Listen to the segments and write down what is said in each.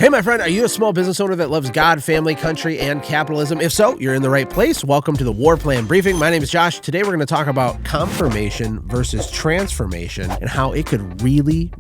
Hey, my friend, are you a small business owner that loves God, family, country, and capitalism? If so, you're in the right place. Welcome to the War Plan Briefing. My name is Josh. Today, we're going to talk about confirmation versus transformation and how it could really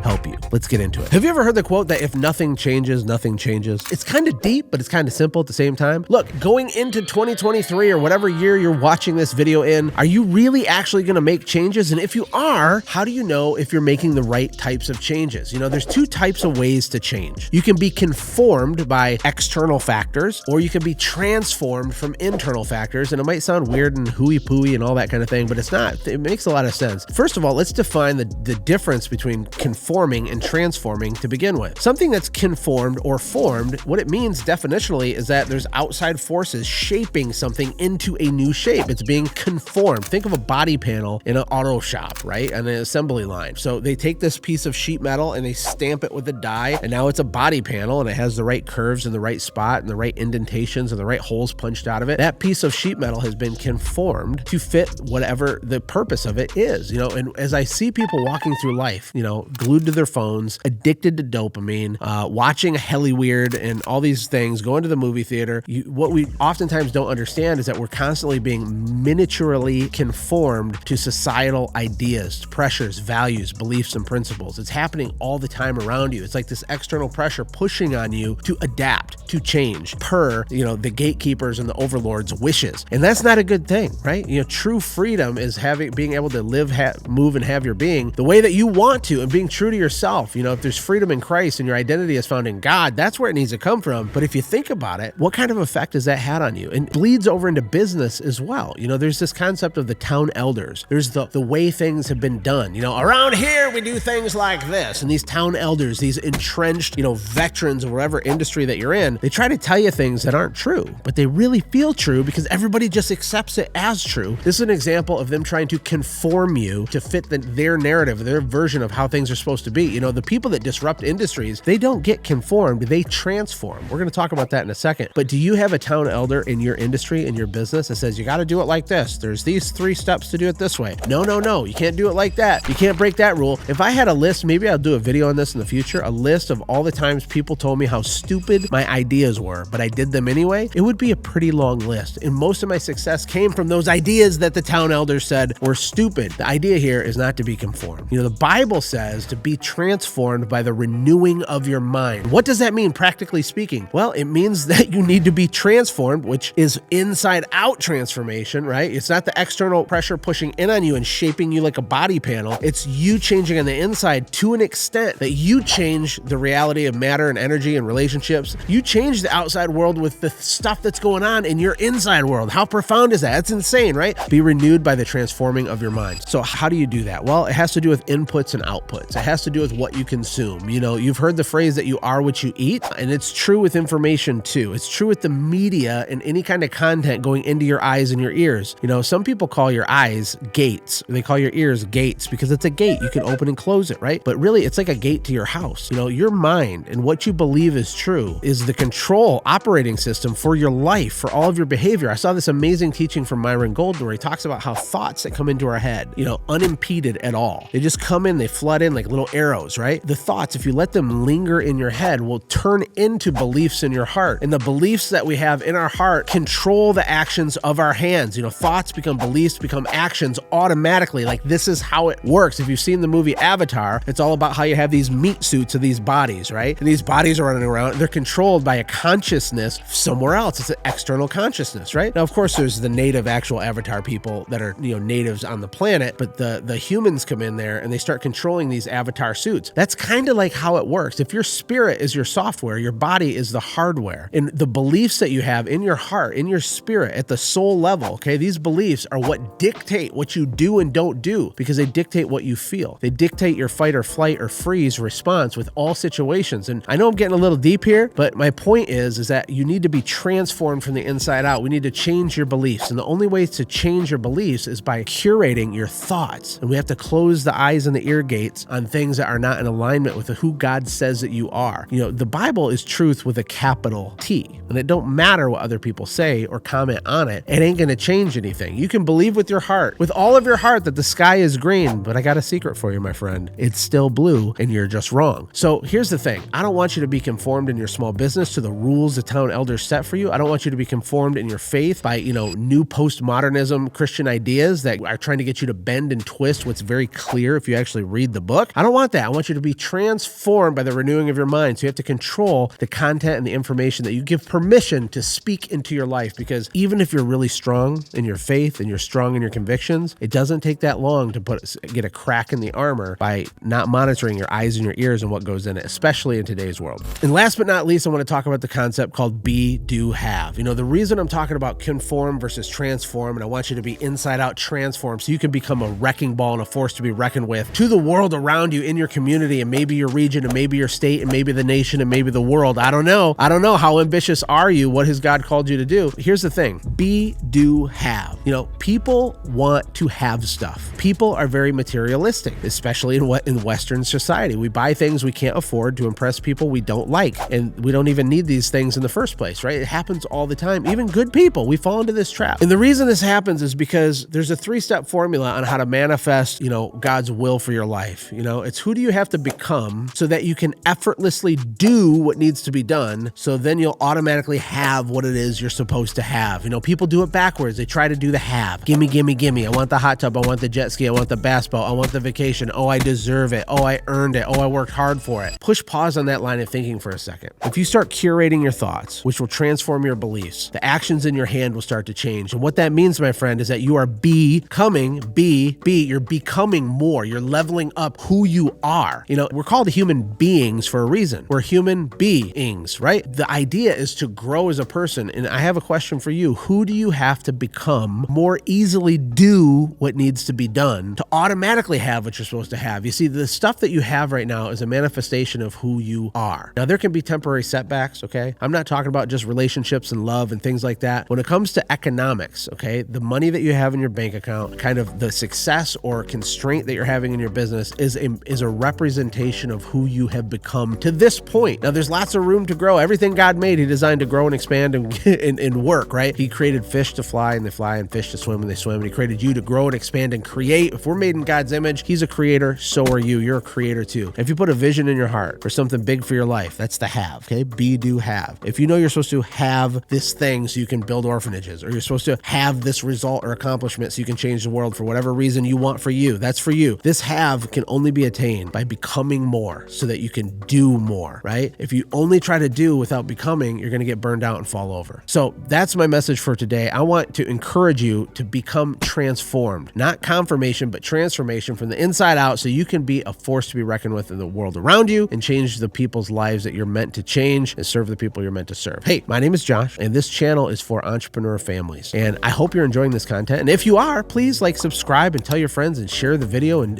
help you. Let's get into it. Have you ever heard the quote that if nothing changes, nothing changes? It's kind of deep, but it's kind of simple at the same time. Look, going into 2023 or whatever year you're watching this video in, are you really actually going to make changes? And if you are, how do you know if you're making the right types of changes? You know, there's two types of ways to change. You can be conformed by external factors, or you can be transformed from internal factors. And it might sound weird and hooey-pooey and all that kind of thing, but it's not. It makes a lot of sense. First of all, let's define the difference between conforming and transforming to begin with. Something that's conformed or formed, what it means definitionally is that there's outside forces shaping something into a new shape. It's being conformed. Think of a body panel in an auto shop, right? On an assembly line. So they take this piece of sheet metal and they stamp it with a die, and now it's a body panel and it has the right curves in the right spot and the right indentations and the right holes punched out of it. That piece of sheet metal has been conformed to fit whatever the purpose of it is, you know. And as I see people walking through life, you know, glued to their phones, addicted to dopamine, watching heli weird and all these things, going to the movie theater, what we oftentimes don't understand is that we're constantly being miniaturely conformed to societal ideas, pressures, values, beliefs, and principles. It's happening all the time around you. It's like this external pressure pushing on you to adapt, to change per, you know, the gatekeepers and the overlords' wishes. And that's not a good thing, right? You know, true freedom is being able to live, move, and have your being the way that you want to, and being true to yourself. You know, if there's freedom in Christ and your identity is found in God, that's where it needs to come from. But if you think about it, what kind of effect has that had on you? And bleeds over into business as well. You know, there's this concept of the town elders. There's the way things have been done. You know, around here we do things like this. And these town elders, these entrenched, you know, veterans of whatever industry that you're in, they try to tell you things that aren't true, but they really feel true because everybody just accepts it as true. This is an example of them trying to conform you to fit their narrative, their version of how things are supposed to be. You know, the people that disrupt industries, they don't get conformed, they transform. We're going to talk about that in a second. But do you have a town elder in your industry, in your business, that says you got to do it like this? There's these 3 steps to do it this way. No, you can't do it like that. You can't break that rule. If I had a list, maybe I'll do a video on this in the future, a list of all the times people told me how stupid my ideas were, but I did them anyway, it would be a pretty long list. And most of my success came from those ideas that the town elders said were stupid. The idea here is not to be conformed. You know, the Bible says to be transformed by the renewing of your mind. What does that mean, practically speaking? Well, it means that you need to be transformed, which is inside out transformation, right? It's not the external pressure pushing in on you and shaping you like a body panel. It's you changing on the inside to an extent that you change the reality of matter and energy and relationships. You change the outside world with the stuff that's going on in your inside world. How profound is that? That's insane, right? Be renewed by the transforming of your mind. So how do you do that? Well, it has to do with inputs and outputs. It has to do with what you consume. You know, you've heard the phrase that you are what you eat, and it's true with information too. It's true with the media and any kind of content going into your eyes and your ears. You know, some people call your eyes gates. They call your ears gates because it's a gate. You can open and close it, right? But really, it's like a gate to your house. You know, your mind and what you believe is true is the control operating system for your life, for all of your behavior. I saw this amazing teaching from Myron Golden where he talks about how thoughts that come into our head, you know, unimpeded at all, they just come in, they flood in like little arrows, right? The thoughts, if you let them linger in your head, will turn into beliefs in your heart. And the beliefs that we have in our heart control the actions of our hands. You know, thoughts become beliefs, become actions automatically. Like, this is how it works. If you've seen the movie Avatar, it's all about how you have these meat suits of these bodies, right? And these bodies are running around. They're controlled by a consciousness somewhere else. It's an external consciousness, right? Now, of course, there's the native actual Avatar people that are, you know, natives on the planet, but the humans come in there and they start controlling these Avatar suits. That's kind of like how it works. If your spirit is your software, your body is the hardware. And the beliefs that you have in your heart, in your spirit, at the soul level, okay, these beliefs are what dictate what you do and don't do because they dictate what you feel. They dictate your fight or flight or freeze response with all situations. And I know I'm getting a little deep here, but my point is that you need to be transformed from the inside out. We need to change your beliefs. And the only way to change your beliefs is by curating your thoughts. And we have to close the eyes and the ear gates on things that are not in alignment with who God says that you are. You know, the Bible is truth with a capital T. And it don't matter what other people say or comment on it. It ain't going to change anything. You can believe with your heart, with all of your heart, that the sky is green, but I got a secret for you, my friend. It's still blue and you're just wrong. So here's the thing. I don't want you to be conformed in your small business to the rules the town elders set for you. I don't want you to be conformed in your faith by, new postmodernism Christian ideas that are trying to get you to bend and twist what's very clear if you actually read the book. I don't want that. I want you to be transformed by the renewing of your mind. So you have to control the content and the information that you give permission to speak into your life, because even if you're really strong in your faith and you're strong in your convictions, it doesn't take that long to get a crack in the armor by not monitoring your eyes and your ears and what goes in it, especially in today's world. And last but not least, I want to talk about the concept called be, do, have. The reason I'm talking about conform versus transform, and I want you to be inside out transformed so you can become a wrecking ball and a force to be reckoned with to the world around you, in your community, and maybe your region, and maybe your state, and maybe the nation, and maybe the world. I don't know. How ambitious are you? What has God called you to do? Here's the thing. Be, do, have. People want to have stuff. People are very materialistic, especially in Western society. We buy things we can't afford to impress people we don't like, and we don't even need these things in the first place, right? It happens all the time. Even good people, we fall into this trap. And the reason this happens is because there's a 3-step formula on how to manifest, God's will for your life. It's who do you have to become so that you can effortlessly do what needs to be done, so then you'll automatically have what it is you're supposed to have. People do it backwards. They try to do the have. Gimme, gimme, gimme. I want the hot tub. I want the jet ski. I want the bass boat. I want the vacation. Oh, I deserve it. Oh, I earned it. Oh, I worked hard for it. Push pause on that line of thinking for a second. If you start curating your thoughts, which will transform your beliefs, the actions in your hand will start to change. And what that means, my friend, is that you are you're becoming more. You're leveling up who you are. We're called human beings for a reason. We're human beings, right? The idea is to grow as a person. And I have a question for you. Who do you have to become more easily do what needs to be done to automatically have what you're supposed to have? You see, the stuff that you have right now is a manifestation of who you are. Now, there can be temporary setbacks, okay? I'm not talking about just relationships and love and things like that. When it comes to economics, okay, the money that you have in your bank account, kind of the success or constraint that you're having in your business is a representation of who you have become to this point. Now, there's lots of room to grow. Everything God made, He designed to grow and expand and work, right? He created fish to fly and they fly, and fish to swim and they swim. And He created you to grow and expand and create. If we're made in God's image, He's a creator, so are you. You're a creator too. If you put a vision in your heart for something big for your life, that's the have, okay? Be, do, have. If you know you're supposed to have this thing so you can build orphanages, or you're supposed to have this result or accomplishment so you can change the world for whatever reason you want for you, that's for you. This have can only be attained by becoming more so that you can do more, right? If you only try to do without becoming, you're going to get burned out and fall over. So that's my message for today. I want to encourage you to become transformed, not confirmation, but transformation from the inside out, so you can be a force to be reckoned with in the world around you and change the people's lives that you're meant to change and serve the people you're meant to serve. Hey, my name is Josh, and this channel is for entrepreneur families. And I hope you're enjoying this content. And if you are, please subscribe and tell your friends and share the video and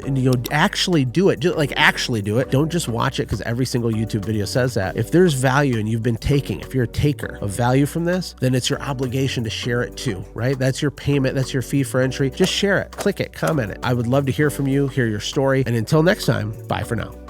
actually do it. Just actually do it. Don't just watch it because every single YouTube video says that. If there's value and you've been taking, if you're a taker of value from this, then it's your obligation to share it too, right? That's your payment. That's your fee for entry. Just share it, click it, comment it. I would love to hear from you, hear your story. And until next time, bye for now.